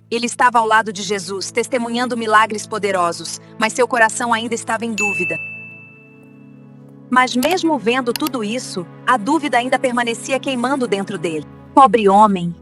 Ele estava ao lado de Jesus, testemunhando milagres poderosos, mas seu coração ainda estava em dúvida. Mas mesmo vendo tudo isso, a dúvida ainda permanecia queimando dentro dele. Pobre homem.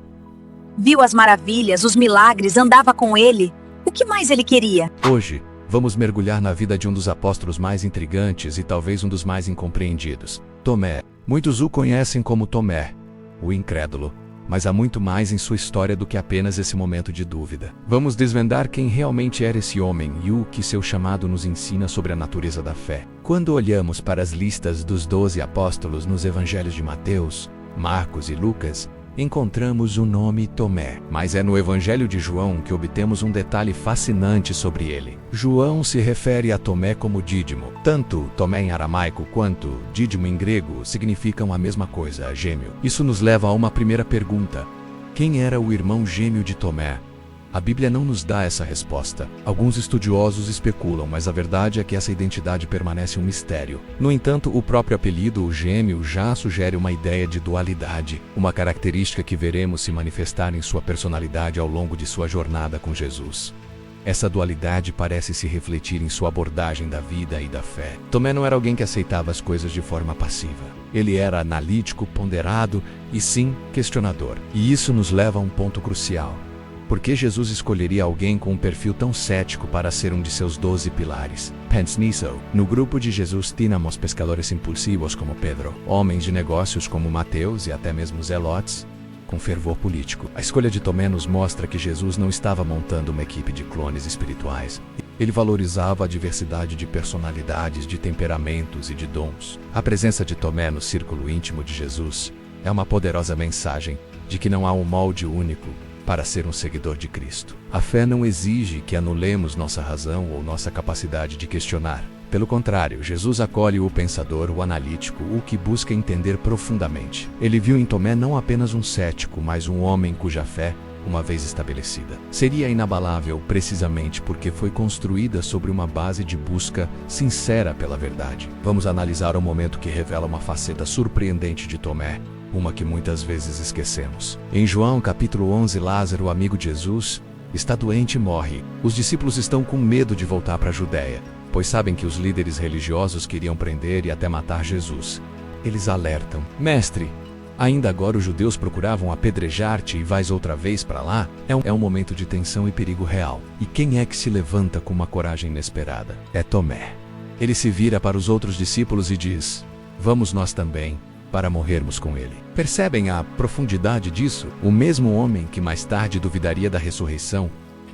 Viu as maravilhas, os milagres, andava com ele. O que mais ele queria? Hoje, vamos mergulhar na vida de um dos apóstolos mais intrigantes e talvez um dos mais incompreendidos, Tomé. Muitos o conhecem como Tomé, o incrédulo, mas há muito mais em sua história do que apenas esse momento de dúvida. Vamos desvendar quem realmente era esse homem e o que seu chamado nos ensina sobre a natureza da fé. Quando olhamos para as listas dos 12 apóstolos nos evangelhos de Mateus, Marcos e Lucas, encontramos o nome Tomé, mas é no Evangelho de João que obtemos um detalhe fascinante sobre ele. João se refere a Tomé como Dídimo. Tanto Tomé em aramaico quanto Dídimo em grego significam a mesma coisa, gêmeo. Isso nos leva a uma primeira pergunta: quem era o irmão gêmeo de Tomé? A Bíblia não nos dá essa resposta. Alguns estudiosos especulam, mas a verdade é que essa identidade permanece um mistério. No entanto, o próprio apelido, o gêmeo, já sugere uma ideia de dualidade, uma característica que veremos se manifestar em sua personalidade ao longo de sua jornada com Jesus. Essa dualidade parece se refletir em sua abordagem da vida e da fé. Tomé não era alguém que aceitava as coisas de forma passiva. Ele era analítico, ponderado e, sim, questionador. E isso nos leva a um ponto crucial. Por que Jesus escolheria alguém com um perfil tão cético para ser um de seus 12 pilares? Pense nisso. No grupo de Jesus tínhamos pescadores impulsivos como Pedro, homens de negócios como Mateus e até mesmo Zelotes, com fervor político. A escolha de Tomé nos mostra que Jesus não estava montando uma equipe de clones espirituais. Ele valorizava a diversidade de personalidades, de temperamentos e de dons. A presença de Tomé no círculo íntimo de Jesus é uma poderosa mensagem de que não há um molde único para ser um seguidor de Cristo. A fé não exige que anulemos nossa razão ou nossa capacidade de questionar. Pelo contrário, Jesus acolhe o pensador, o analítico, o que busca entender profundamente. Ele viu em Tomé não apenas um cético, mas um homem cuja fé, uma vez estabelecida, seria inabalável precisamente porque foi construída sobre uma base de busca sincera pela verdade. Vamos analisar um momento que revela uma faceta surpreendente de Tomé, uma que muitas vezes esquecemos. Em João capítulo 11, Lázaro, amigo de Jesus, está doente e morre. Os discípulos estão com medo de voltar para a Judéia, pois sabem que os líderes religiosos queriam prender e até matar Jesus. Eles alertam: Mestre, ainda agora os judeus procuravam apedrejar-te e vais outra vez para lá? É um momento de tensão e perigo real. E quem é que se levanta com uma coragem inesperada? É Tomé. Ele se vira para os outros discípulos e diz: Vamos nós também, para morrermos com ele. Percebem a profundidade disso? O mesmo homem que mais tarde duvidaria da ressurreição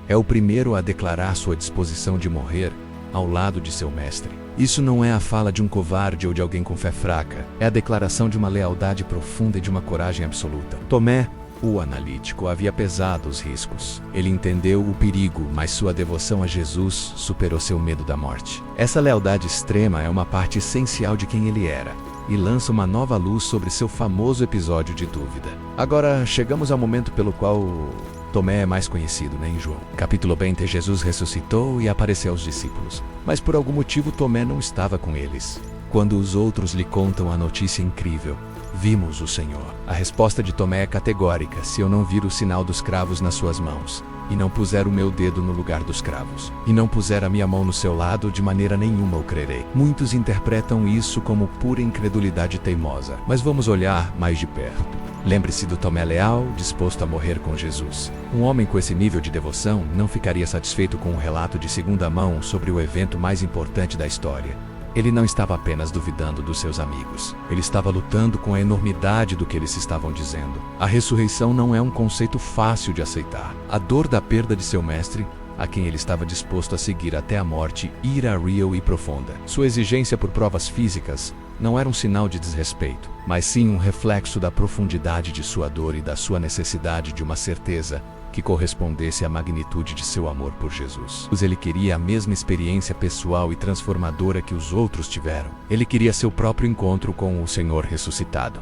é o primeiro a declarar sua disposição de morrer ao lado de seu mestre. Isso não é a fala de um covarde ou de alguém com fé fraca, é a declaração de uma lealdade profunda e de uma coragem absoluta. Tomé, o analítico, havia pesado os riscos. Ele entendeu o perigo, mas sua devoção a Jesus superou seu medo da morte. Essa lealdade extrema é uma parte essencial de quem ele era e lança uma nova luz sobre seu famoso episódio de dúvida. Agora, chegamos ao momento pelo qual Tomé é mais conhecido, em João. Capítulo 20, Jesus ressuscitou e apareceu aos discípulos. Mas por algum motivo Tomé não estava com eles. Quando os outros lhe contam a notícia incrível: vimos o Senhor. A resposta de Tomé é categórica: se eu não vir o sinal dos cravos nas suas mãos, e não puser o meu dedo no lugar dos cravos, e não puser a minha mão no seu lado, de maneira nenhuma eu crerei. Muitos interpretam isso como pura incredulidade teimosa, mas vamos olhar mais de perto. Lembre-se do Tomé leal, disposto a morrer com Jesus. Um homem com esse nível de devoção não ficaria satisfeito com um relato de segunda mão sobre o evento mais importante da história. Ele não estava apenas duvidando dos seus amigos. Ele estava lutando com a enormidade do que eles estavam dizendo. A ressurreição não é um conceito fácil de aceitar. A dor da perda de seu mestre, a quem ele estava disposto a seguir até a morte, era real e profunda. Sua exigência por provas físicas não era um sinal de desrespeito, mas sim um reflexo da profundidade de sua dor e da sua necessidade de uma certeza que correspondesse à magnitude de seu amor por Jesus. Ele queria a mesma experiência pessoal e transformadora que os outros tiveram. Ele queria seu próprio encontro com o Senhor ressuscitado.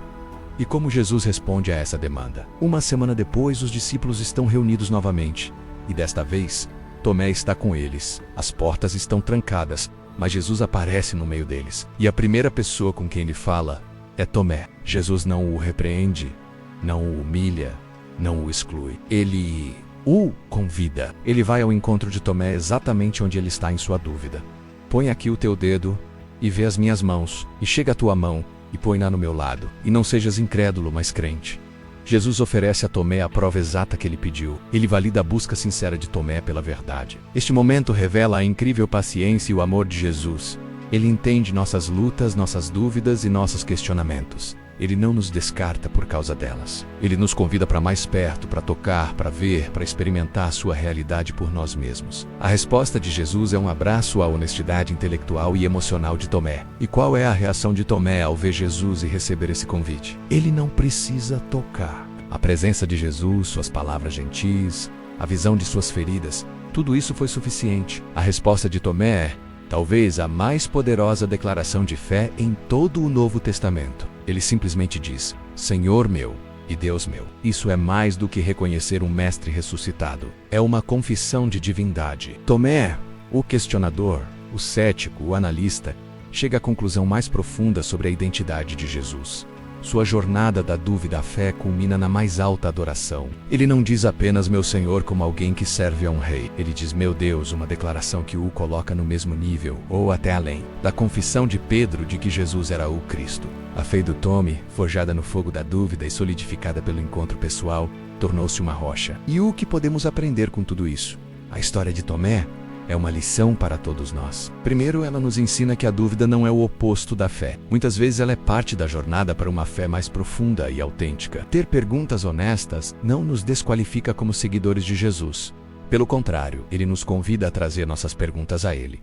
E como Jesus responde a essa demanda? Uma semana depois, os discípulos estão reunidos novamente, e desta vez, Tomé está com eles. As portas estão trancadas, mas Jesus aparece no meio deles. E a primeira pessoa com quem ele fala é Tomé. Jesus não o repreende, não o humilha, não o exclui. Ele o convida. Ele vai ao encontro de Tomé exatamente onde ele está em sua dúvida. Põe aqui o teu dedo e vê as minhas mãos, e chega a tua mão e põe-na no meu lado, e não sejas incrédulo, mas crente. Jesus oferece a Tomé a prova exata que ele pediu. Ele valida a busca sincera de Tomé pela verdade. Este momento revela a incrível paciência e o amor de Jesus. Ele entende nossas lutas, nossas dúvidas e nossos questionamentos. Ele não nos descarta por causa delas. Ele nos convida para mais perto, para tocar, para ver, para experimentar a sua realidade por nós mesmos. A resposta de Jesus é um abraço à honestidade intelectual e emocional de Tomé. E qual é a reação de Tomé ao ver Jesus e receber esse convite? Ele não precisa tocar. A presença de Jesus, suas palavras gentis, a visão de suas feridas, tudo isso foi suficiente. A resposta de Tomé é, talvez, a mais poderosa declaração de fé em todo o Novo Testamento. Ele simplesmente diz, Senhor meu e Deus meu. Isso é mais do que reconhecer um mestre ressuscitado. É uma confissão de divindade. Tomé, o questionador, o cético, o analista, chega à conclusão mais profunda sobre a identidade de Jesus. Sua jornada da dúvida à fé culmina na mais alta adoração. Ele não diz apenas meu Senhor como alguém que serve a um rei. Ele diz meu Deus, uma declaração que o coloca no mesmo nível, ou até além, da confissão de Pedro de que Jesus era o Cristo. A fé do Tomé, forjada no fogo da dúvida e solidificada pelo encontro pessoal, tornou-se uma rocha. E o que podemos aprender com tudo isso? A história de Tomé é uma lição para todos nós. Primeiro, ela nos ensina que a dúvida não é o oposto da fé. Muitas vezes ela é parte da jornada para uma fé mais profunda e autêntica. Ter perguntas honestas não nos desqualifica como seguidores de Jesus. Pelo contrário, ele nos convida a trazer nossas perguntas a ele.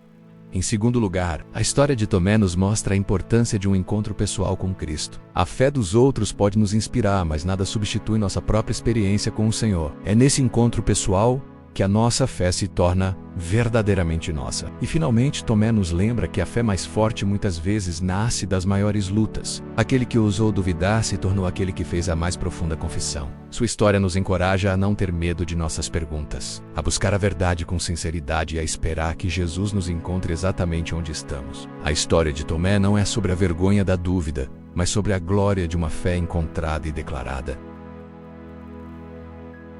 Em segundo lugar, a história de Tomé nos mostra a importância de um encontro pessoal com Cristo. A fé dos outros pode nos inspirar, mas nada substitui nossa própria experiência com o Senhor. É nesse encontro pessoal que a nossa fé se torna verdadeiramente nossa. E finalmente, Tomé nos lembra que a fé mais forte muitas vezes nasce das maiores lutas. Aquele que ousou duvidar se tornou aquele que fez a mais profunda confissão. Sua história nos encoraja a não ter medo de nossas perguntas, a buscar a verdade com sinceridade e a esperar que Jesus nos encontre exatamente onde estamos. A história de Tomé não é sobre a vergonha da dúvida, mas sobre a glória de uma fé encontrada e declarada.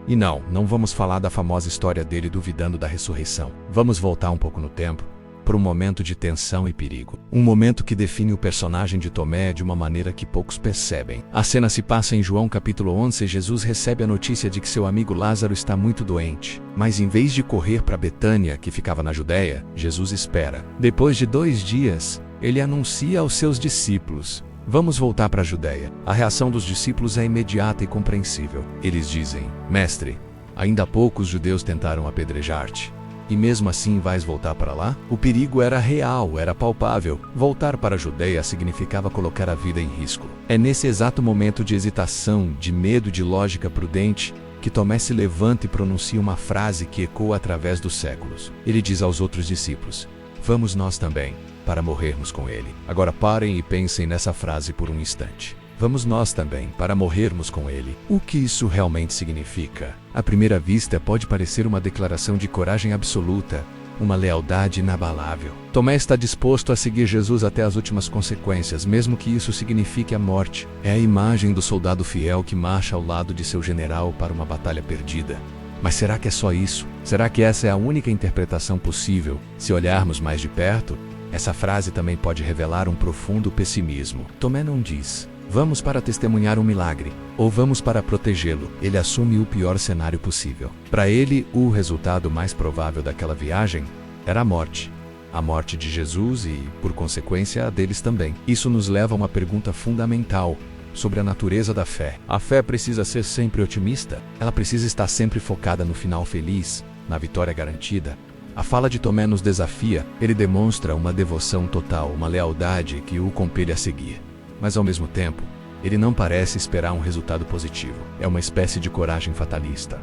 E não vamos falar da famosa história dele duvidando da ressurreição. Vamos voltar um pouco no tempo, para um momento de tensão e perigo. Um momento que define o personagem de Tomé de uma maneira que poucos percebem. A cena se passa em João capítulo 11 e Jesus recebe a notícia de que seu amigo Lázaro está muito doente. Mas em vez de correr para Betânia, que ficava na Judéia, Jesus espera. Depois de 2 dias, ele anuncia aos seus discípulos: vamos voltar para a Judéia. A reação dos discípulos é imediata e compreensível. Eles dizem, mestre, ainda há pouco os judeus tentaram apedrejar-te. E mesmo assim vais voltar para lá? O perigo era real, era palpável. Voltar para a Judéia significava colocar a vida em risco. É nesse exato momento de hesitação, de medo, de lógica prudente, que Tomé se levanta e pronuncia uma frase que ecoa através dos séculos. Ele diz aos outros discípulos, vamos nós também, para morrermos com ele. Agora parem e pensem nessa frase por um instante. Vamos nós também, para morrermos com ele. O que isso realmente significa? À primeira vista pode parecer uma declaração de coragem absoluta, uma lealdade inabalável. Tomé está disposto a seguir Jesus até as últimas consequências, mesmo que isso signifique a morte. É a imagem do soldado fiel que marcha ao lado de seu general para uma batalha perdida. Mas será que é só isso? Será que essa é a única interpretação possível? Se olharmos mais de perto, essa frase também pode revelar um profundo pessimismo. Tomé não diz, vamos para testemunhar um milagre, ou vamos para protegê-lo. Ele assume o pior cenário possível. Para ele, o resultado mais provável daquela viagem era a morte. A morte de Jesus e, por consequência, a deles também. Isso nos leva a uma pergunta fundamental sobre a natureza da fé. A fé precisa ser sempre otimista? Ela precisa estar sempre focada no final feliz, na vitória garantida? A fala de Tomé nos desafia. Ele demonstra uma devoção total, uma lealdade que o compele a seguir. Mas ao mesmo tempo, ele não parece esperar um resultado positivo. É uma espécie de coragem fatalista,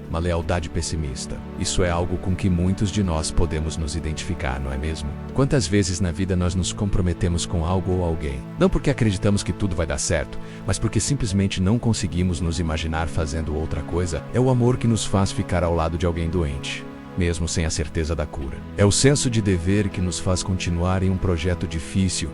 uma lealdade pessimista. Isso é algo com que muitos de nós podemos nos identificar, não é mesmo? Quantas vezes na vida nós nos comprometemos com algo ou alguém, não porque acreditamos que tudo vai dar certo, mas porque simplesmente não conseguimos nos imaginar fazendo outra coisa? É o amor que nos faz ficar ao lado de alguém doente, mesmo sem a certeza da cura. É o senso de dever que nos faz continuar em um projeto difícil,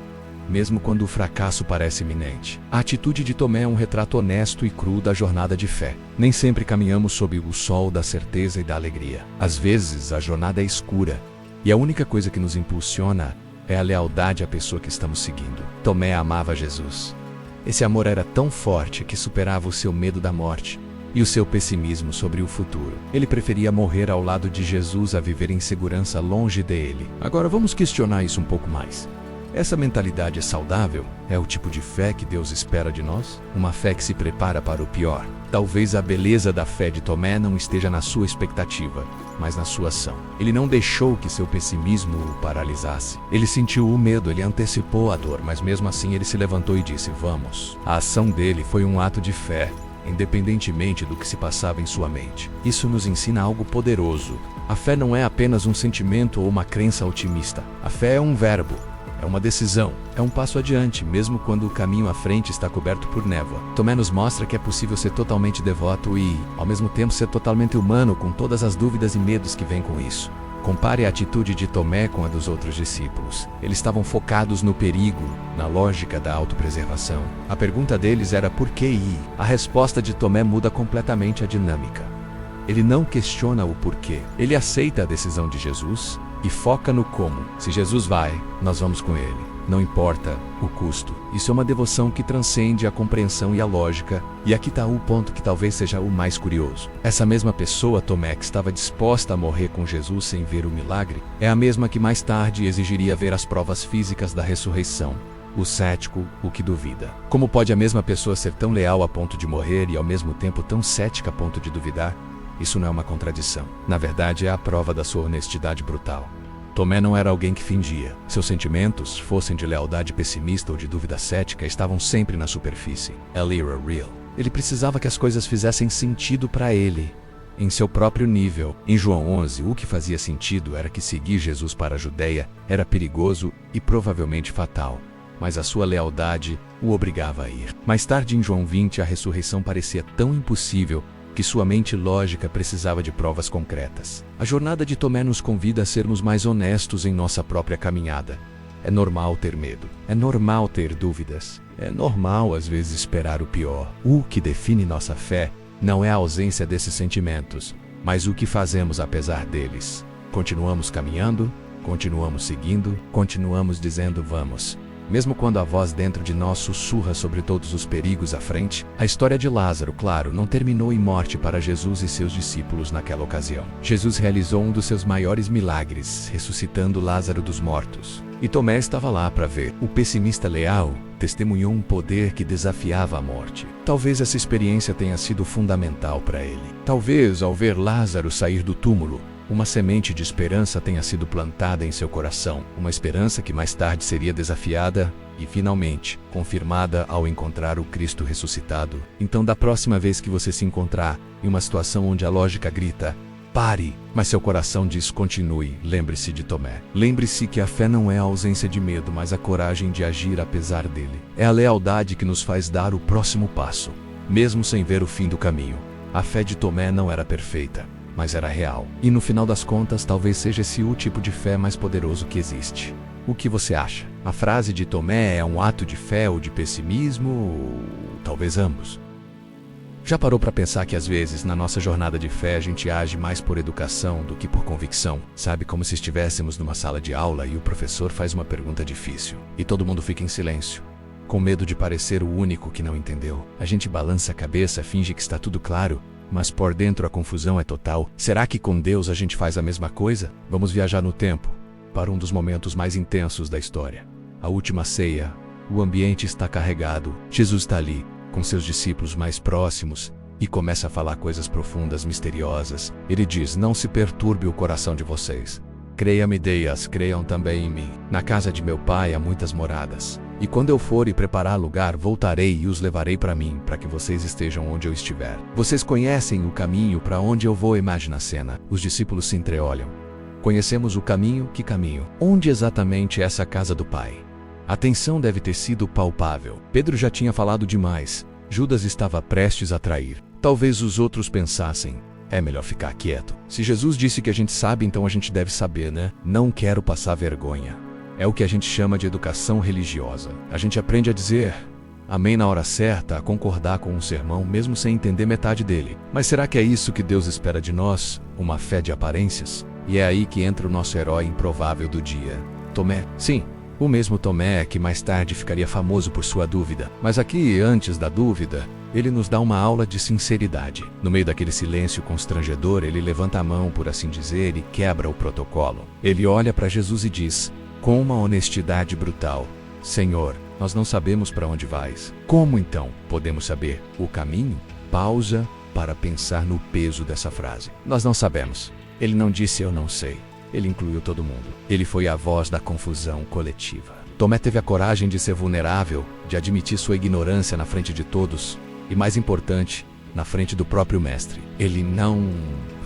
mesmo quando o fracasso parece iminente. A atitude de Tomé é um retrato honesto e cru da jornada de fé. Nem sempre caminhamos sob o sol da certeza e da alegria. Às vezes, a jornada é escura, e a única coisa que nos impulsiona é a lealdade à pessoa que estamos seguindo. Tomé amava Jesus. Esse amor era tão forte que superava o seu medo da morte e o seu pessimismo sobre o futuro. Ele preferia morrer ao lado de Jesus a viver em segurança longe dele. Agora vamos questionar isso um pouco mais. Essa mentalidade é saudável? É o tipo de fé que Deus espera de nós? Uma fé que se prepara para o pior. Talvez a beleza da fé de Tomé não esteja na sua expectativa, mas na sua ação. Ele não deixou que seu pessimismo o paralisasse. Ele sentiu o medo, ele antecipou a dor, mas mesmo assim ele se levantou e disse: vamos. A ação dele foi um ato de fé, independentemente do que se passava em sua mente. Isso nos ensina algo poderoso. A fé não é apenas um sentimento ou uma crença otimista. A fé é um verbo. É uma decisão, é um passo adiante, mesmo quando o caminho à frente está coberto por névoa. Tomé nos mostra que é possível ser totalmente devoto e, ao mesmo tempo, ser totalmente humano com todas as dúvidas e medos que vêm com isso. Compare a atitude de Tomé com a dos outros discípulos. Eles estavam focados no perigo, na lógica da autopreservação. A pergunta deles era por que ir? A resposta de Tomé muda completamente a dinâmica. Ele não questiona o porquê. Ele aceita a decisão de Jesus e foca no como. Se Jesus vai, nós vamos com ele. Não importa o custo. Isso é uma devoção que transcende a compreensão e a lógica, e aqui está o ponto que talvez seja o mais curioso. Essa mesma pessoa, Tomé, que estava disposta a morrer com Jesus sem ver o milagre, é a mesma que mais tarde exigiria ver as provas físicas da ressurreição. O cético, o que duvida. Como pode a mesma pessoa ser tão leal a ponto de morrer e ao mesmo tempo tão cética a ponto de duvidar? Isso não é uma contradição. Na verdade, é a prova da sua honestidade brutal. Tomé não era alguém que fingia. Seus sentimentos, fossem de lealdade pessimista ou de dúvida cética, estavam sempre na superfície. Ele era real. Ele precisava que as coisas fizessem sentido para ele, em seu próprio nível. Em João 11, o que fazia sentido era que seguir Jesus para a Judeia era perigoso e provavelmente fatal, mas a sua lealdade o obrigava a ir. Mais tarde, em João 20, a ressurreição parecia tão impossível que sua mente lógica precisava de provas concretas. A jornada de Tomé nos convida a sermos mais honestos em nossa própria caminhada. É normal ter medo. É normal ter dúvidas. É normal, às vezes, esperar o pior. O que define nossa fé não é a ausência desses sentimentos, mas o que fazemos apesar deles. Continuamos caminhando, continuamos seguindo, continuamos dizendo vamos. Mesmo quando a voz dentro de nós sussurra sobre todos os perigos à frente, a história de Lázaro, claro, não terminou em morte para Jesus e seus discípulos naquela ocasião. Jesus realizou um dos seus maiores milagres, ressuscitando Lázaro dos mortos. E Tomé estava lá para ver. O pessimista leal testemunhou um poder que desafiava a morte. Talvez essa experiência tenha sido fundamental para ele. Talvez, ao ver Lázaro sair do túmulo, uma semente de esperança tenha sido plantada em seu coração, uma esperança que mais tarde seria desafiada e, finalmente, confirmada ao encontrar o Cristo ressuscitado. Então, da próxima vez que você se encontrar em uma situação onde a lógica grita, pare, mas seu coração diz continue, lembre-se de Tomé. Lembre-se que a fé não é a ausência de medo, mas a coragem de agir apesar dele. É a lealdade que nos faz dar o próximo passo, mesmo sem ver o fim do caminho. A fé de Tomé não era perfeita, mas era real. E no final das contas, talvez seja esse o tipo de fé mais poderoso que existe. O que você acha? A frase de Tomé é um ato de fé ou de pessimismo, ou talvez ambos? Já parou para pensar que às vezes, na nossa jornada de fé, a gente age mais por educação do que por convicção? Sabe, como se estivéssemos numa sala de aula e o professor faz uma pergunta difícil, e todo mundo fica em silêncio, com medo de parecer o único que não entendeu. A gente balança a cabeça, finge que está tudo claro, mas por dentro a confusão é total. Será que com Deus a gente faz a mesma coisa? Vamos viajar no tempo, para um dos momentos mais intensos da história. A última ceia. O ambiente está carregado. Jesus está ali, com seus discípulos mais próximos, e começa a falar coisas profundas, misteriosas. Ele diz, não se perturbe o coração de vocês. Creia-me, Deus, creiam também em mim. Na casa de meu pai há muitas moradas. E quando eu for e preparar lugar, voltarei e os levarei para mim, para que vocês estejam onde eu estiver. Vocês conhecem o caminho para onde eu vou, imagina a cena. Os discípulos se entreolham. Conhecemos o caminho? Que caminho? Onde exatamente é essa casa do Pai? A tensão deve ter sido palpável. Pedro já tinha falado demais. Judas estava prestes a trair. Talvez os outros pensassem, é melhor ficar quieto. Se Jesus disse que a gente sabe, então a gente deve saber, né? Não quero passar vergonha. É o que a gente chama de educação religiosa. A gente aprende a dizer amém na hora certa, a concordar com um sermão mesmo sem entender metade dele. Mas será que é isso que Deus espera de nós? Uma fé de aparências? E é aí que entra o nosso herói improvável do dia, Tomé. Sim, o mesmo Tomé que mais tarde ficaria famoso por sua dúvida. Mas aqui, antes da dúvida, ele nos dá uma aula de sinceridade. No meio daquele silêncio constrangedor, ele levanta a mão, por assim dizer, e quebra o protocolo. Ele olha para Jesus e diz, com uma honestidade brutal, Senhor, nós não sabemos para onde vais. Como então podemos saber o caminho? Pausa para pensar no peso dessa frase. Nós não sabemos. Ele não disse eu não sei. Ele incluiu todo mundo. Ele foi a voz da confusão coletiva. Tomé teve a coragem de ser vulnerável, de admitir sua ignorância na frente de todos e, mais importante, na frente do próprio mestre. Ele não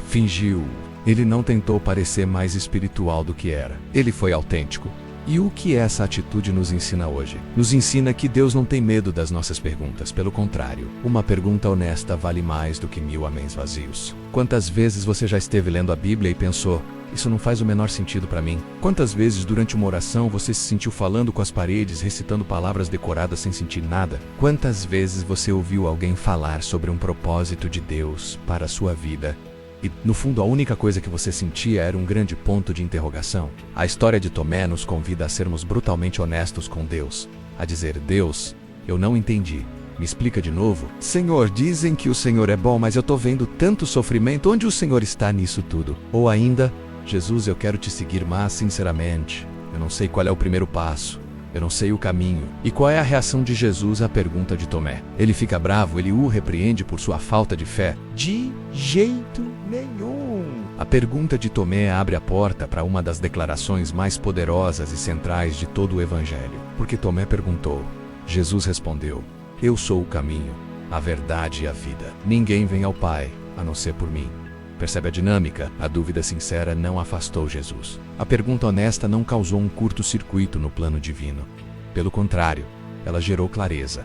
fingiu. Ele não tentou parecer mais espiritual do que era. Ele foi autêntico. E o que essa atitude nos ensina hoje? Nos ensina que Deus não tem medo das nossas perguntas. Pelo contrário, uma pergunta honesta vale mais do que 1000 améns vazios. Quantas vezes você já esteve lendo a Bíblia e pensou, isso não faz o menor sentido para mim? Quantas vezes durante uma oração você se sentiu falando com as paredes, recitando palavras decoradas sem sentir nada? Quantas vezes você ouviu alguém falar sobre um propósito de Deus para a sua vida? E, no fundo, a única coisa que você sentia era um grande ponto de interrogação. A história de Tomé nos convida a sermos brutalmente honestos com Deus. A dizer, Deus, eu não entendi. Me explica de novo. Senhor, dizem que o Senhor é bom, mas eu tô vendo tanto sofrimento. Onde o Senhor está nisso tudo? Ou ainda, Jesus, eu quero te seguir, mas, sinceramente, eu não sei qual é o primeiro passo. Eu não sei o caminho. E qual é a reação de Jesus à pergunta de Tomé? Ele fica bravo, ele o repreende por sua falta de fé? De jeito nenhum. A pergunta de Tomé abre a porta para uma das declarações mais poderosas e centrais de todo o Evangelho. Porque Tomé perguntou. Jesus respondeu, eu sou o caminho, a verdade e a vida. Ninguém vem ao Pai, a não ser por mim. Percebe a dinâmica? A dúvida sincera não afastou Jesus. A pergunta honesta não causou um curto-circuito no plano divino. Pelo contrário, ela gerou clareza.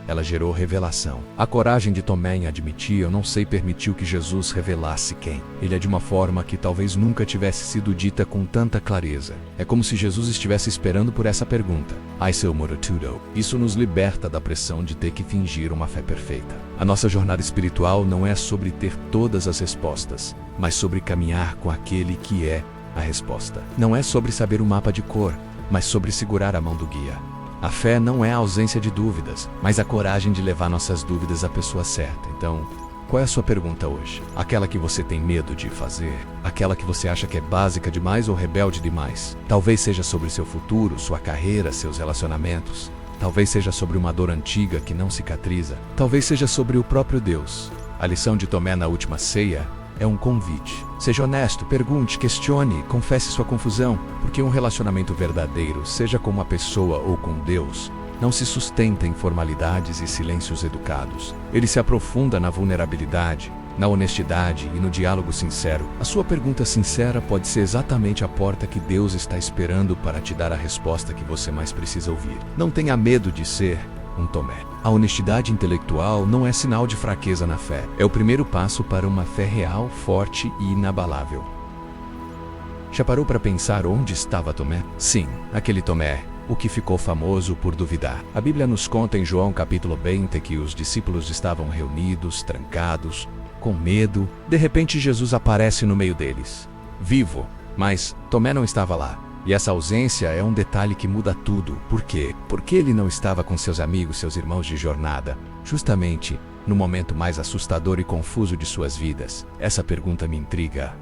Ela gerou revelação. A coragem de Tomé em admitir eu não sei permitiu que Jesus revelasse quem. Ele é de uma forma que talvez nunca tivesse sido dita com tanta clareza. É como se Jesus estivesse esperando por essa pergunta. Ai seu morotudo. Isso nos liberta da pressão de ter que fingir uma fé perfeita. A nossa jornada espiritual não é sobre ter todas as respostas, mas sobre caminhar com aquele que é a resposta. Não é sobre saber o mapa de cor, mas sobre segurar a mão do guia. A fé não é a ausência de dúvidas, mas a coragem de levar nossas dúvidas à pessoa certa. Então, qual é a sua pergunta hoje? Aquela que você tem medo de fazer? Aquela que você acha que é básica demais ou rebelde demais? Talvez seja sobre seu futuro, sua carreira, seus relacionamentos. Talvez seja sobre uma dor antiga que não cicatriza. Talvez seja sobre o próprio Deus. A lição de Tomé na última ceia é um convite. Seja honesto, pergunte, questione, confesse sua confusão, porque um relacionamento verdadeiro, seja com uma pessoa ou com Deus, não se sustenta em formalidades e silêncios educados. Ele se aprofunda na vulnerabilidade, na honestidade e no diálogo sincero. A sua pergunta sincera pode ser exatamente a porta que Deus está esperando para te dar a resposta que você mais precisa ouvir. Não tenha medo de ser um Tomé. A honestidade intelectual não é sinal de fraqueza na fé. É o primeiro passo para uma fé real, forte e inabalável. Já parou para pensar onde estava Tomé? Sim, aquele Tomé, o que ficou famoso por duvidar. A Bíblia nos conta em João capítulo 20 que os discípulos estavam reunidos, trancados, com medo. De repente Jesus aparece no meio deles, vivo, mas Tomé não estava lá. E essa ausência é um detalhe que muda tudo. Por quê? Porque ele não estava com seus amigos, seus irmãos de jornada, justamente no momento mais assustador e confuso de suas vidas. Essa pergunta me intriga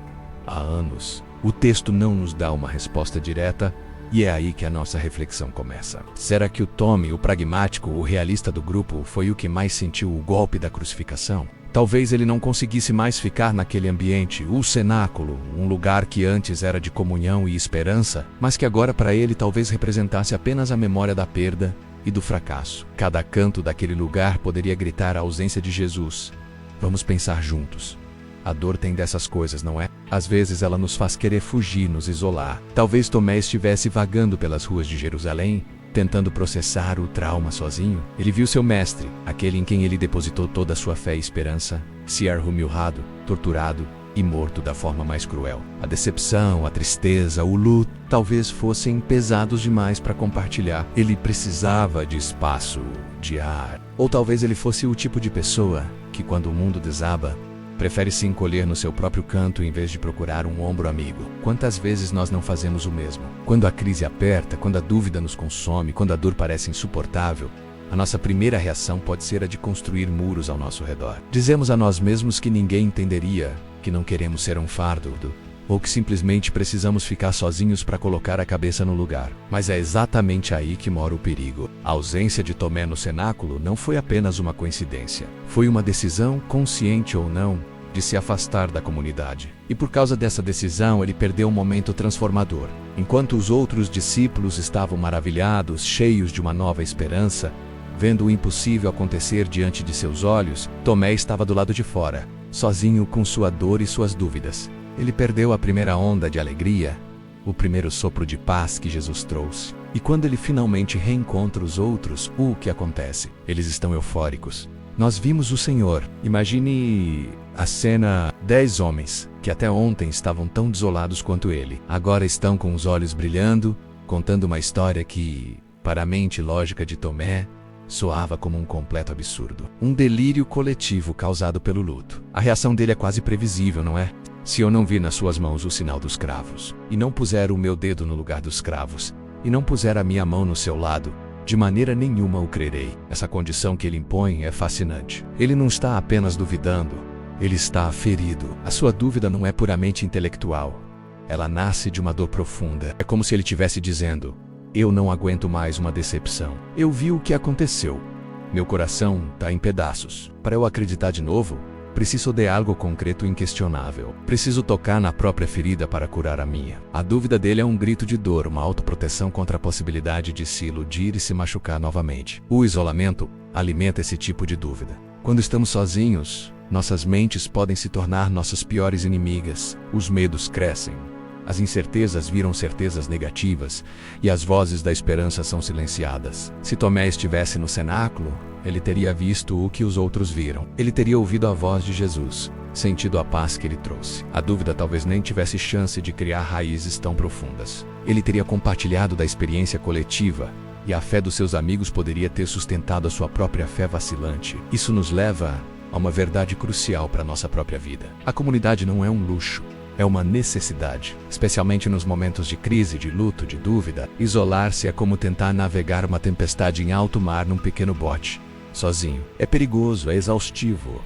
há anos. O texto não nos dá uma resposta direta, e é aí que a nossa reflexão começa. Será que o Tomé, o pragmático, o realista do grupo, foi o que mais sentiu o golpe da crucificação? Talvez ele não conseguisse mais ficar naquele ambiente, o cenáculo, um lugar que antes era de comunhão e esperança, mas que agora para ele talvez representasse apenas a memória da perda e do fracasso. Cada canto daquele lugar poderia gritar a ausência de Jesus. Vamos pensar juntos. A dor tem dessas coisas, não é? Às vezes ela nos faz querer fugir, nos isolar. Talvez Tomé estivesse vagando pelas ruas de Jerusalém, tentando processar o trauma sozinho. Ele viu seu mestre, aquele em quem ele depositou toda a sua fé e esperança, ser humilhado, torturado e morto da forma mais cruel. A decepção, a tristeza, o luto talvez fossem pesados demais para compartilhar. Ele precisava de espaço, de ar. Ou talvez ele fosse o tipo de pessoa que, quando o mundo desaba, prefere se encolher no seu próprio canto em vez de procurar um ombro amigo. Quantas vezes nós não fazemos o mesmo? Quando a crise aperta, quando a dúvida nos consome, quando a dor parece insuportável, a nossa primeira reação pode ser a de construir muros ao nosso redor. Dizemos a nós mesmos que ninguém entenderia, que não queremos ser um fardo, ou que simplesmente precisamos ficar sozinhos para colocar a cabeça no lugar. Mas é exatamente aí que mora o perigo. A ausência de Tomé no cenáculo não foi apenas uma coincidência. Foi uma decisão, consciente ou não, de se afastar da comunidade. E por causa dessa decisão, ele perdeu um momento transformador. Enquanto os outros discípulos estavam maravilhados, cheios de uma nova esperança, vendo o impossível acontecer diante de seus olhos, Tomé estava do lado de fora, sozinho com sua dor e suas dúvidas. Ele perdeu a primeira onda de alegria, o primeiro sopro de paz que Jesus trouxe. E quando ele finalmente reencontra os outros, o que acontece? Eles estão eufóricos. Nós vimos o Senhor. Imagine a cena: 10 homens, que até ontem estavam tão desolados quanto ele, agora estão com os olhos brilhando, contando uma história que, para a mente lógica de Tomé, soava como um completo absurdo. Um delírio coletivo causado pelo luto. A reação dele é quase previsível, não é? Se eu não vir nas suas mãos o sinal dos cravos, e não puser o meu dedo no lugar dos cravos, e não puser a minha mão no seu lado, de maneira nenhuma o crerei. Essa condição que ele impõe é fascinante. Ele não está apenas duvidando, ele está ferido. A sua dúvida não é puramente intelectual. Ela nasce de uma dor profunda. É como se ele estivesse dizendo: eu não aguento mais uma decepção. Eu vi o que aconteceu. Meu coração está em pedaços. Para eu acreditar de novo, preciso de algo concreto e inquestionável. Preciso tocar na própria ferida para curar a minha. A dúvida dele é um grito de dor, uma autoproteção contra a possibilidade de se iludir e se machucar novamente. O isolamento alimenta esse tipo de dúvida. Quando estamos sozinhos, nossas mentes podem se tornar nossas piores inimigas. Os medos crescem. As incertezas viram certezas negativas e as vozes da esperança são silenciadas. Se Tomé estivesse no cenáculo, ele teria visto o que os outros viram. Ele teria ouvido a voz de Jesus, sentido a paz que ele trouxe. A dúvida talvez nem tivesse chance de criar raízes tão profundas. Ele teria compartilhado da experiência coletiva e a fé dos seus amigos poderia ter sustentado a sua própria fé vacilante. Isso nos leva a uma verdade crucial para a nossa própria vida. A comunidade não é um luxo. É uma necessidade, especialmente nos momentos de crise, de luto, de dúvida. Isolar-se é como tentar navegar uma tempestade em alto mar num pequeno bote, sozinho. É perigoso, é exaustivo.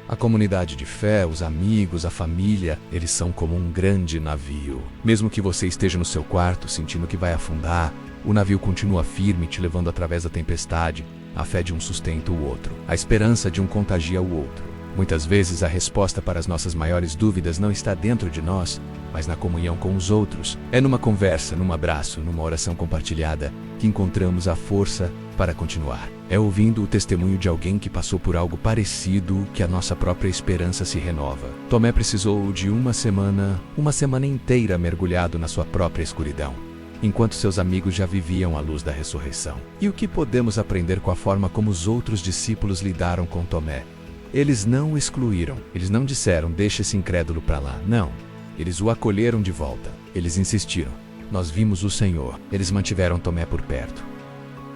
A comunidade de fé, os amigos, a família, eles são como um grande navio. Mesmo que você esteja no seu quarto sentindo que vai afundar, o navio continua firme, te levando através da tempestade. A fé de um sustenta o outro. A esperança de um contagia o outro. Muitas vezes a resposta para as nossas maiores dúvidas não está dentro de nós, mas na comunhão com os outros. É numa conversa, num abraço, numa oração compartilhada que encontramos a força para continuar. É ouvindo o testemunho de alguém que passou por algo parecido que a nossa própria esperança se renova. Tomé precisou de uma semana inteira mergulhado na sua própria escuridão, enquanto seus amigos já viviam à luz da ressurreição. E o que podemos aprender com a forma como os outros discípulos lidaram com Tomé? Eles não o excluíram. Eles não disseram: deixa esse incrédulo para lá. Não. Eles o acolheram de volta. Eles insistiram: nós vimos o Senhor. Eles mantiveram Tomé por perto.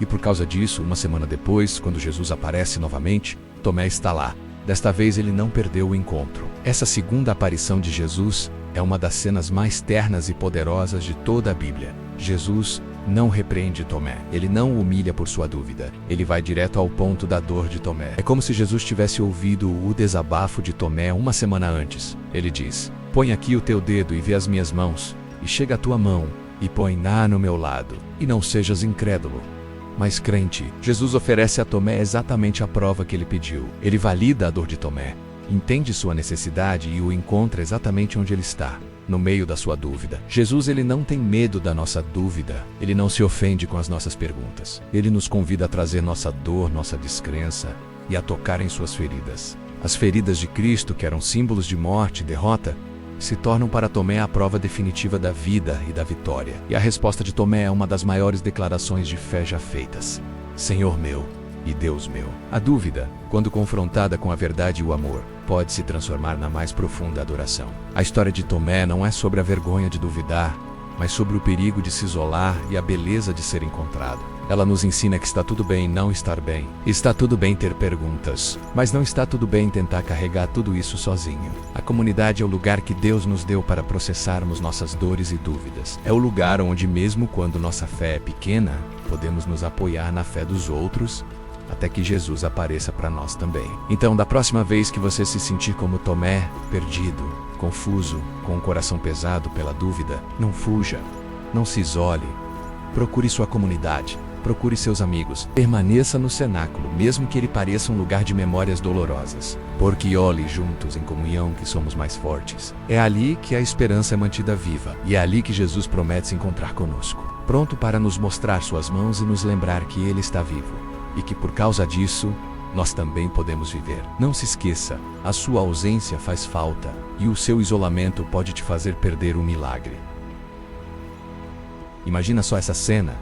E por causa disso, uma semana depois, quando Jesus aparece novamente, Tomé está lá. Desta vez ele não perdeu o encontro. Essa segunda aparição de Jesus é uma das cenas mais ternas e poderosas de toda a Bíblia. Jesus não repreende Tomé. Ele não o humilha por sua dúvida. Ele vai direto ao ponto da dor de Tomé. É como se Jesus tivesse ouvido o desabafo de Tomé uma semana antes. Ele diz: põe aqui o teu dedo e vê as minhas mãos, e chega a tua mão e põe-na no meu lado, e não sejas incrédulo, mas crente. Jesus oferece a Tomé exatamente a prova que ele pediu. Ele valida a dor de Tomé, entende sua necessidade e o encontra exatamente onde ele está, no meio da sua dúvida. Jesus, ele não tem medo da nossa dúvida. Ele não se ofende com as nossas perguntas. Ele nos convida a trazer nossa dor, nossa descrença e a tocar em suas feridas. As feridas de Cristo, que eram símbolos de morte e derrota, se tornam para Tomé a prova definitiva da vida e da vitória. E a resposta de Tomé é uma das maiores declarações de fé já feitas: Senhor meu e Deus meu. A dúvida, quando confrontada com a verdade e o amor, pode se transformar na mais profunda adoração. A história de Tomé não é sobre a vergonha de duvidar, mas sobre o perigo de se isolar e a beleza de ser encontrado. Ela nos ensina que está tudo bem não estar bem. Está tudo bem ter perguntas, mas não está tudo bem tentar carregar tudo isso sozinho. A comunidade é o lugar que Deus nos deu para processarmos nossas dores e dúvidas. É o lugar onde, mesmo quando nossa fé é pequena, podemos nos apoiar na fé dos outros, até que Jesus apareça para nós também. Então, da próxima vez que você se sentir como Tomé, perdido, confuso, com o coração pesado pela dúvida, não fuja, não se isole. Procure sua comunidade, procure seus amigos. Permaneça no cenáculo, mesmo que ele pareça um lugar de memórias dolorosas. Porque olhe juntos em comunhão que somos mais fortes. É ali que a esperança é mantida viva, e é ali que Jesus promete se encontrar conosco, pronto para nos mostrar suas mãos e nos lembrar que Ele está vivo, e que por causa disso, nós também podemos viver. Não se esqueça, a sua ausência faz falta, e o seu isolamento pode te fazer perder o milagre. Imagina só essa cena.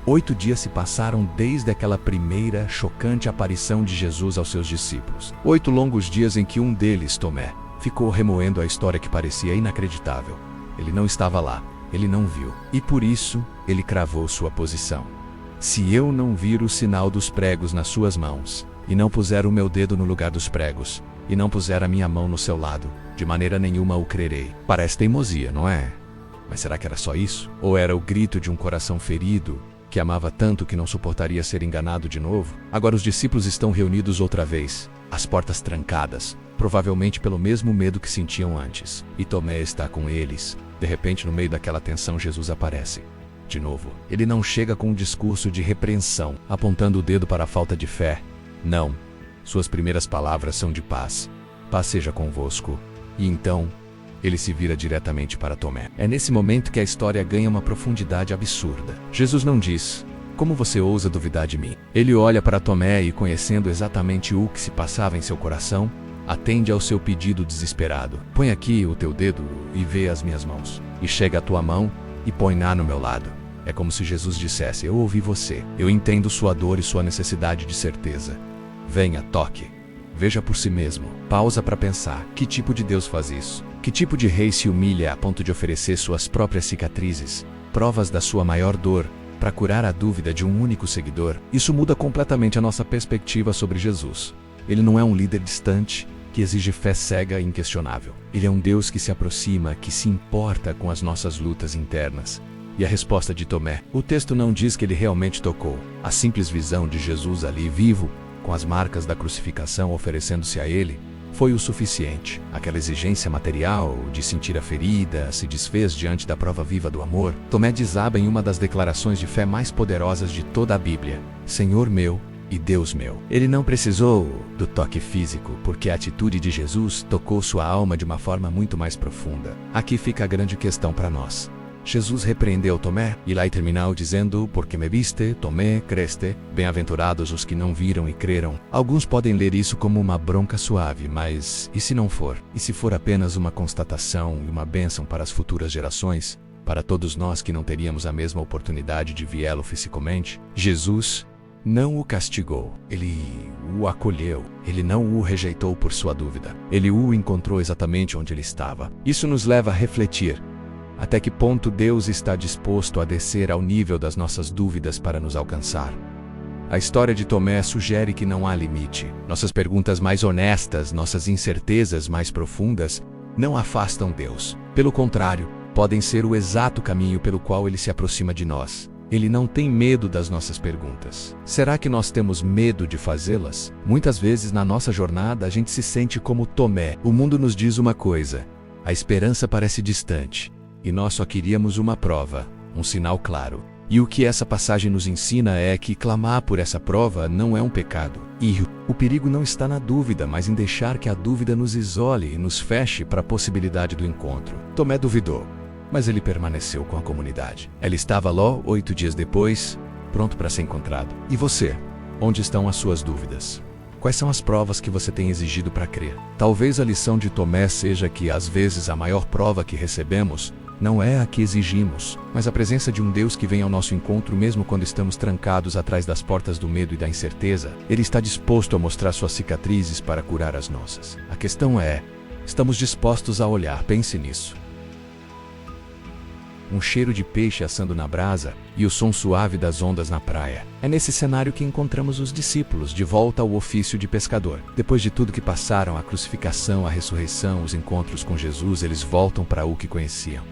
8 dias se passaram desde aquela primeira, chocante aparição de Jesus aos seus discípulos. 8 longos dias em que um deles, Tomé, ficou remoendo a história que parecia inacreditável. Ele não estava lá, ele não viu, e por isso, ele cravou sua posição. Se eu não vir o sinal dos pregos nas suas mãos, e não puser o meu dedo no lugar dos pregos, e não puser a minha mão no seu lado, de maneira nenhuma o crerei. Parece teimosia, não é? Mas será que era só isso? Ou era o grito de um coração ferido, que amava tanto que não suportaria ser enganado de novo? Agora os discípulos estão reunidos outra vez, as portas trancadas, provavelmente pelo mesmo medo que sentiam antes. E Tomé está com eles. De repente, no meio daquela tensão, Jesus aparece. De novo, ele não chega com um discurso de repreensão, apontando o dedo para a falta de fé. Não. Suas primeiras palavras são de paz. Paz seja convosco. E então, ele se vira diretamente para Tomé. É nesse momento que a história ganha uma profundidade absurda. Jesus não diz: "Como você ousa duvidar de mim?" Ele olha para Tomé e, conhecendo exatamente o que se passava em seu coração, atende ao seu pedido desesperado. "Põe aqui o teu dedo e vê as minhas mãos. E chega a tua mão e põe-na no meu lado." É como se Jesus dissesse: "Eu ouvi você. Eu entendo sua dor e sua necessidade de certeza. Venha, toque. Veja por si mesmo." Pausa para pensar. Que tipo de Deus faz isso? Que tipo de rei se humilha a ponto de oferecer suas próprias cicatrizes, provas da sua maior dor, para curar a dúvida de um único seguidor? Isso muda completamente a nossa perspectiva sobre Jesus. Ele não é um líder distante, que exige fé cega e inquestionável. Ele é um Deus que se aproxima, que se importa com as nossas lutas internas. E a resposta de Tomé: o texto não diz que ele realmente tocou. A simples visão de Jesus ali vivo, com as marcas da crucificação oferecendo-se a ele, foi o suficiente. Aquela exigência material de sentir a ferida se desfez diante da prova viva do amor. Tomé desaba em uma das declarações de fé mais poderosas de toda a Bíblia: Senhor meu e Deus meu. Ele não precisou do toque físico, porque a atitude de Jesus tocou sua alma de uma forma muito mais profunda. Aqui fica a grande questão para nós. Jesus repreendeu Tomé, e lá terminou dizendo: "Porque me viste, Tomé, creste, bem-aventurados os que não viram e creram." Alguns podem ler isso como uma bronca suave, mas e se não for? E se for apenas uma constatação e uma bênção para as futuras gerações? Para todos nós que não teríamos a mesma oportunidade de vê-lo fisicamente? Jesus não o castigou, ele o acolheu. Ele não o rejeitou por sua dúvida. Ele o encontrou exatamente onde ele estava. Isso nos leva a refletir. Até que ponto Deus está disposto a descer ao nível das nossas dúvidas para nos alcançar? A história de Tomé sugere que não há limite. Nossas perguntas mais honestas, nossas incertezas mais profundas, não afastam Deus. Pelo contrário, podem ser o exato caminho pelo qual Ele se aproxima de nós. Ele não tem medo das nossas perguntas. Será que nós temos medo de fazê-las? Muitas vezes na nossa jornada a gente se sente como Tomé. O mundo nos diz uma coisa: a esperança parece distante. E nós só queríamos uma prova, um sinal claro. E o que essa passagem nos ensina é que clamar por essa prova não é um pecado. E o perigo não está na dúvida, mas em deixar que a dúvida nos isole e nos feche para a possibilidade do encontro. Tomé duvidou, mas ele permaneceu com a comunidade. Ela estava lá 8 dias depois, pronto para ser encontrado. E você? Onde estão as suas dúvidas? Quais são as provas que você tem exigido para crer? Talvez a lição de Tomé seja que, às vezes, a maior prova que recebemos não é a que exigimos, mas a presença de um Deus que vem ao nosso encontro mesmo quando estamos trancados atrás das portas do medo e da incerteza. Ele está disposto a mostrar suas cicatrizes para curar as nossas. A questão é, estamos dispostos a olhar? Pense nisso. Um cheiro de peixe assando na brasa e o som suave das ondas na praia. É nesse cenário que encontramos os discípulos de volta ao ofício de pescador. Depois de tudo que passaram, a crucificação, a ressurreição, os encontros com Jesus, eles voltam para o que conheciam.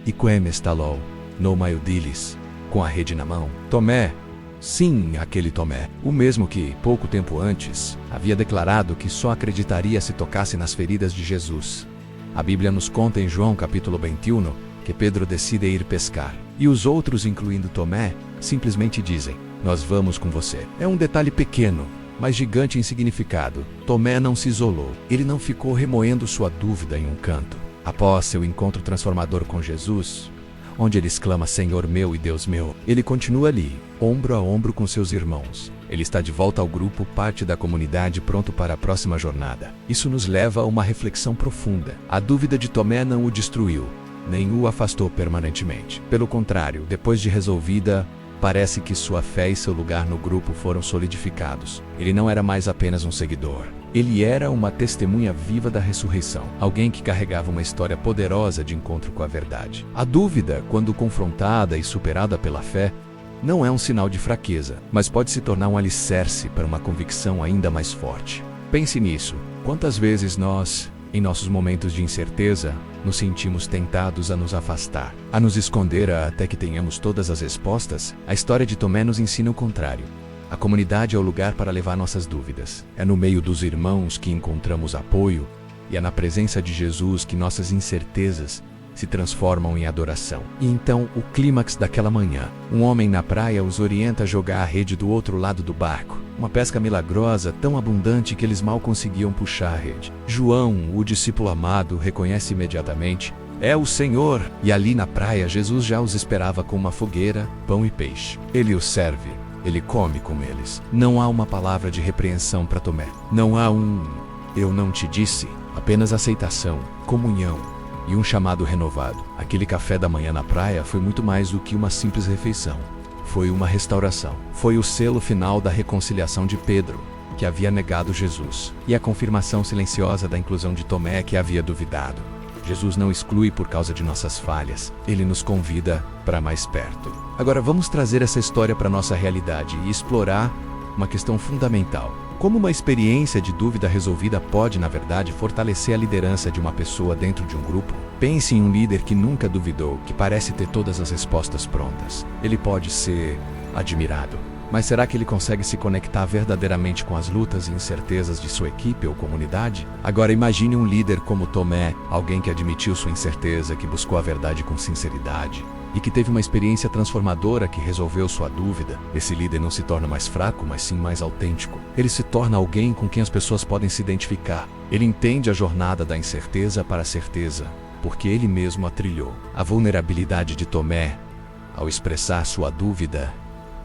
E quem está lá, no meio deles, com a rede na mão? Tomé. Sim, aquele Tomé, o mesmo que, pouco tempo antes, havia declarado que só acreditaria se tocasse nas feridas de Jesus. A Bíblia nos conta em João capítulo 21 que Pedro decide ir pescar. E os outros, incluindo Tomé, simplesmente dizem, nós vamos com você. É um detalhe pequeno, mas gigante em significado. Tomé não se isolou. Ele não ficou remoendo sua dúvida em um canto. Após seu encontro transformador com Jesus, onde ele exclama, Senhor meu e Deus meu, ele continua ali, ombro a ombro com seus irmãos. Ele está de volta ao grupo, parte da comunidade, pronto para a próxima jornada. Isso nos leva a uma reflexão profunda. A dúvida de Tomé não o destruiu, nem o afastou permanentemente. Pelo contrário, depois de resolvida, parece que sua fé e seu lugar no grupo foram solidificados. Ele não era mais apenas um seguidor. Ele era uma testemunha viva da ressurreição. Alguém que carregava uma história poderosa de encontro com a verdade. A dúvida, quando confrontada e superada pela fé, não é um sinal de fraqueza, mas pode se tornar um alicerce para uma convicção ainda mais forte. Pense nisso. Quantas vezes nós, em nossos momentos de incerteza, nos sentimos tentados a nos afastar, a nos esconder até que tenhamos todas as respostas? A história de Tomé nos ensina o contrário. A comunidade é o lugar para levar nossas dúvidas. É no meio dos irmãos que encontramos apoio e é na presença de Jesus que nossas incertezas se transformam em adoração. E então, o clímax daquela manhã. Um homem na praia os orienta a jogar a rede do outro lado do barco. Uma pesca milagrosa, tão abundante que eles mal conseguiam puxar a rede. João, o discípulo amado, reconhece imediatamente: é o Senhor! E ali na praia, Jesus já os esperava com uma fogueira, pão e peixe. Ele os serve. Ele come com eles. Não há uma palavra de repreensão para Tomé. Não há um "eu não te disse", apenas aceitação, comunhão e um chamado renovado. Aquele café da manhã na praia foi muito mais do que uma simples refeição. Foi uma restauração. Foi o selo final da reconciliação de Pedro, que havia negado Jesus, e a confirmação silenciosa da inclusão de Tomé, que havia duvidado. Jesus não exclui por causa de nossas falhas. Ele nos convida para mais perto. Agora vamos trazer essa história para nossa realidade e explorar uma questão fundamental. Como uma experiência de dúvida resolvida pode, na verdade, fortalecer a liderança de uma pessoa dentro de um grupo? Pense em um líder que nunca duvidou, que parece ter todas as respostas prontas. Ele pode ser admirado, mas será que ele consegue se conectar verdadeiramente com as lutas e incertezas de sua equipe ou comunidade? Agora imagine um líder como Tomé, alguém que admitiu sua incerteza, que buscou a verdade com sinceridade e que teve uma experiência transformadora que resolveu sua dúvida. Esse líder não se torna mais fraco, mas sim mais autêntico. Ele se torna alguém com quem as pessoas podem se identificar. Ele entende a jornada da incerteza para a certeza, porque ele mesmo a trilhou. A vulnerabilidade de Tomé, ao expressar sua dúvida,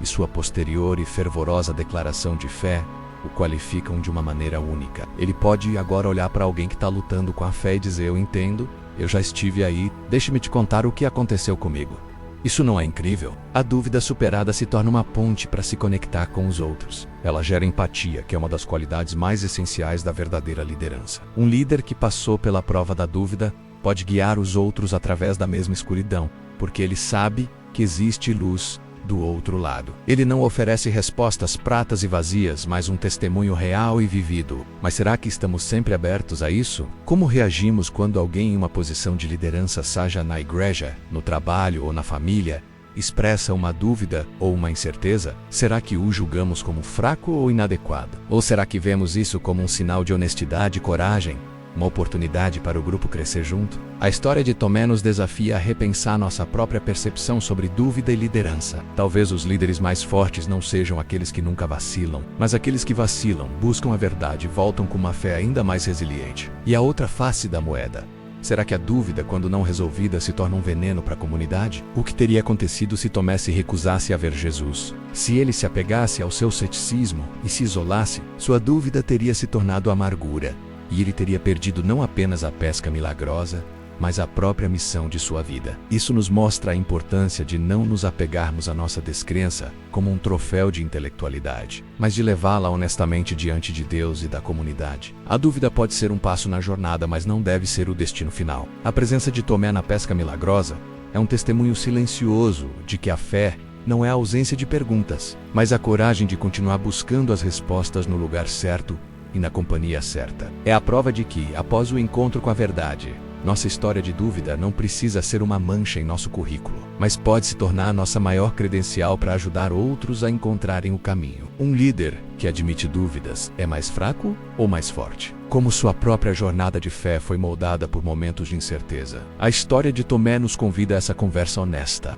e sua posterior e fervorosa declaração de fé, o qualificam de uma maneira única. Ele pode agora olhar para alguém que está lutando com a fé e dizer: eu entendo, eu já estive aí, deixe-me te contar o que aconteceu comigo. Isso não é incrível? A dúvida superada se torna uma ponte para se conectar com os outros. Ela gera empatia, que é uma das qualidades mais essenciais da verdadeira liderança. Um líder que passou pela prova da dúvida pode guiar os outros através da mesma escuridão, porque ele sabe que existe luz do outro lado. Ele não oferece respostas pratas e vazias, mas um testemunho real e vivido. Mas será que estamos sempre abertos a isso? Como reagimos quando alguém em uma posição de liderança, seja na igreja, no trabalho ou na família, expressa uma dúvida ou uma incerteza? Será que o julgamos como fraco ou inadequado? Ou será que vemos isso como um sinal de honestidade e coragem? Uma oportunidade para o grupo crescer junto? A história de Tomé nos desafia a repensar nossa própria percepção sobre dúvida e liderança. Talvez os líderes mais fortes não sejam aqueles que nunca vacilam, mas aqueles que vacilam, buscam a verdade e voltam com uma fé ainda mais resiliente. E a outra face da moeda. Será que a dúvida, quando não resolvida, se torna um veneno para a comunidade? O que teria acontecido se Tomé se recusasse a ver Jesus? Se ele se apegasse ao seu ceticismo e se isolasse, sua dúvida teria se tornado amargura. E ele teria perdido não apenas a pesca milagrosa, mas a própria missão de sua vida. Isso nos mostra a importância de não nos apegarmos à nossa descrença como um troféu de intelectualidade, mas de levá-la honestamente diante de Deus e da comunidade. A dúvida pode ser um passo na jornada, mas não deve ser o destino final. A presença de Tomé na pesca milagrosa é um testemunho silencioso de que a fé não é a ausência de perguntas, mas a coragem de continuar buscando as respostas no lugar certo e na companhia certa. É a prova de que, após o encontro com a verdade, nossa história de dúvida não precisa ser uma mancha em nosso currículo, mas pode se tornar nossa maior credencial para ajudar outros a encontrarem o caminho. Um líder que admite dúvidas é mais fraco ou mais forte? Como sua própria jornada de fé foi moldada por momentos de incerteza. A história de Tomé nos convida a essa conversa honesta.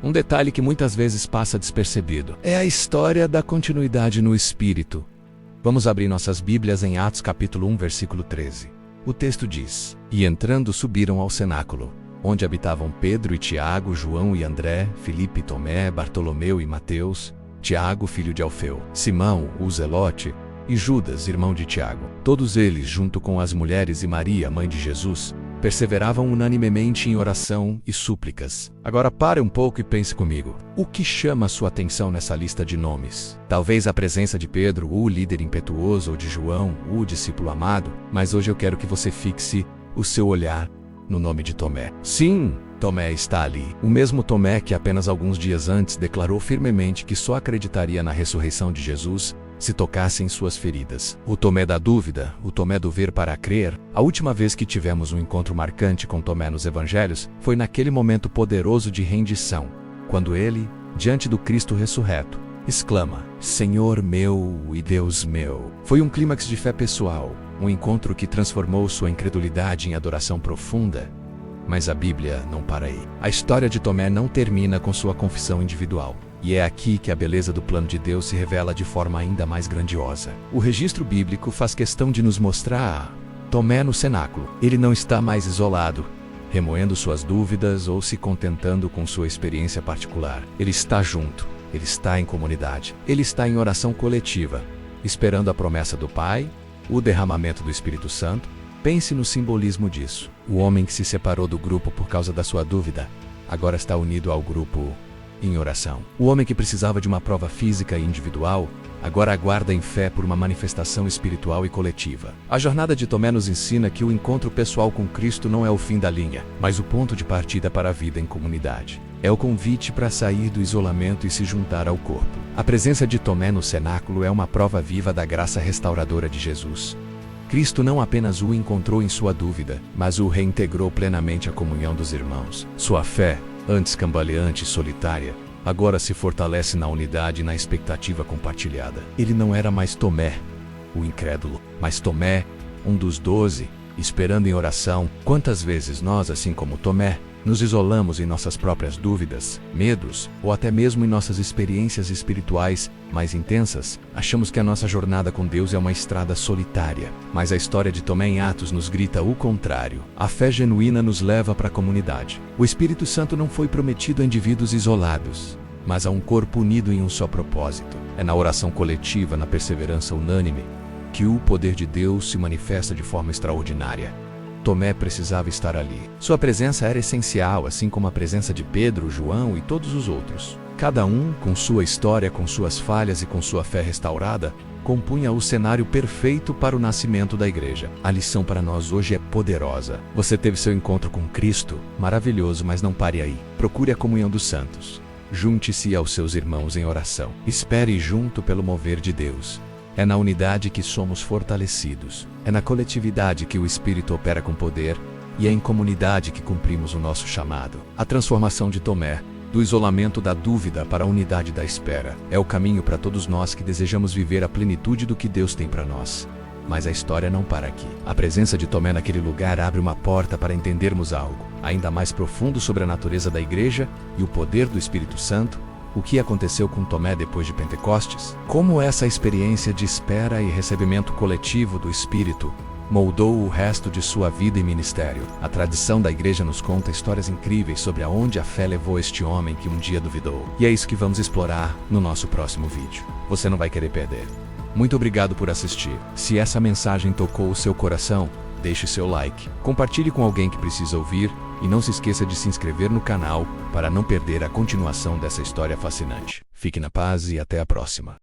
Um detalhe que muitas vezes passa despercebido é a história da continuidade no Espírito. Vamos abrir nossas Bíblias em Atos capítulo 1, versículo 13. O texto diz: E entrando subiram ao cenáculo, onde habitavam Pedro e Tiago, João e André, Filipe e Tomé, Bartolomeu e Mateus, Tiago, filho de Alfeu, Simão, o Zelote, e Judas, irmão de Tiago. Todos eles, junto com as mulheres e Maria, mãe de Jesus, perseveravam unanimemente em oração e súplicas. Agora pare um pouco e pense comigo. O que chama sua atenção nessa lista de nomes? Talvez a presença de Pedro, o líder impetuoso, ou de João, o discípulo amado, mas hoje eu quero que você fixe o seu olhar no nome de Tomé. Sim, Tomé está ali. O mesmo Tomé que apenas alguns dias antes declarou firmemente que só acreditaria na ressurreição de Jesus se tocasse em suas feridas. O Tomé da dúvida, o Tomé do ver para crer. A última vez que tivemos um encontro marcante com Tomé nos evangelhos foi naquele momento poderoso de rendição, quando ele, diante do Cristo ressurreto, exclama: Senhor meu e Deus meu. Foi um clímax de fé pessoal, um encontro que transformou sua incredulidade em adoração profunda. Mas a Bíblia não para aí. A história de Tomé não termina com sua confissão individual. E é aqui que a beleza do plano de Deus se revela de forma ainda mais grandiosa. O registro bíblico faz questão de nos mostrar Tomé no cenáculo. Ele não está mais isolado, remoendo suas dúvidas ou se contentando com sua experiência particular. Ele está junto, ele está em comunidade, ele está em oração coletiva, esperando a promessa do Pai, o derramamento do Espírito Santo. Pense no simbolismo disso. O homem que se separou do grupo por causa da sua dúvida, agora está unido ao grupo em oração. O homem que precisava de uma prova física e individual, agora aguarda em fé por uma manifestação espiritual e coletiva. A jornada de Tomé nos ensina que o encontro pessoal com Cristo não é o fim da linha, mas o ponto de partida para a vida em comunidade. É o convite para sair do isolamento e se juntar ao corpo. A presença de Tomé no cenáculo é uma prova viva da graça restauradora de Jesus. Cristo não apenas o encontrou em sua dúvida, mas o reintegrou plenamente à comunhão dos irmãos. Sua fé, antes cambaleante e solitária, agora se fortalece na unidade e na expectativa compartilhada. Ele não era mais Tomé, o incrédulo, mas Tomé, um dos 12, esperando em oração. Quantas vezes nós, assim como Tomé, nos isolamos em nossas próprias dúvidas, medos, ou até mesmo em nossas experiências espirituais mais intensas, achamos que a nossa jornada com Deus é uma estrada solitária. Mas a história de Tomé em Atos nos grita o contrário. A fé genuína nos leva para a comunidade. O Espírito Santo não foi prometido a indivíduos isolados, mas a um corpo unido em um só propósito. É na oração coletiva, na perseverança unânime, que o poder de Deus se manifesta de forma extraordinária. Tomé precisava estar ali. Sua presença era essencial, assim como a presença de Pedro, João e todos os outros. Cada um, com sua história, com suas falhas e com sua fé restaurada, compunha o cenário perfeito para o nascimento da igreja. A lição para nós hoje é poderosa. Você teve seu encontro com Cristo, maravilhoso, mas não pare aí. Procure a comunhão dos santos. Junte-se aos seus irmãos em oração. Espere junto pelo mover de Deus. É na unidade que somos fortalecidos. É na coletividade que o Espírito opera com poder, e é em comunidade que cumprimos o nosso chamado. A transformação de Tomé, do isolamento da dúvida para a unidade da espera, é o caminho para todos nós que desejamos viver a plenitude do que Deus tem para nós. Mas a história não para aqui. A presença de Tomé naquele lugar abre uma porta para entendermos algo ainda mais profundo sobre a natureza da igreja e o poder do Espírito Santo. O que aconteceu com Tomé depois de Pentecostes? Como essa experiência de espera e recebimento coletivo do Espírito moldou o resto de sua vida e ministério. A tradição da igreja nos conta histórias incríveis sobre aonde a fé levou este homem que um dia duvidou. E é isso que vamos explorar no nosso próximo vídeo. Você não vai querer perder. Muito obrigado por assistir. Se essa mensagem tocou o seu coração, Deixe seu like, compartilhe com alguém que precisa ouvir e não se esqueça de se inscrever no canal para não perder a continuação dessa história fascinante. Fique na paz e até a próxima.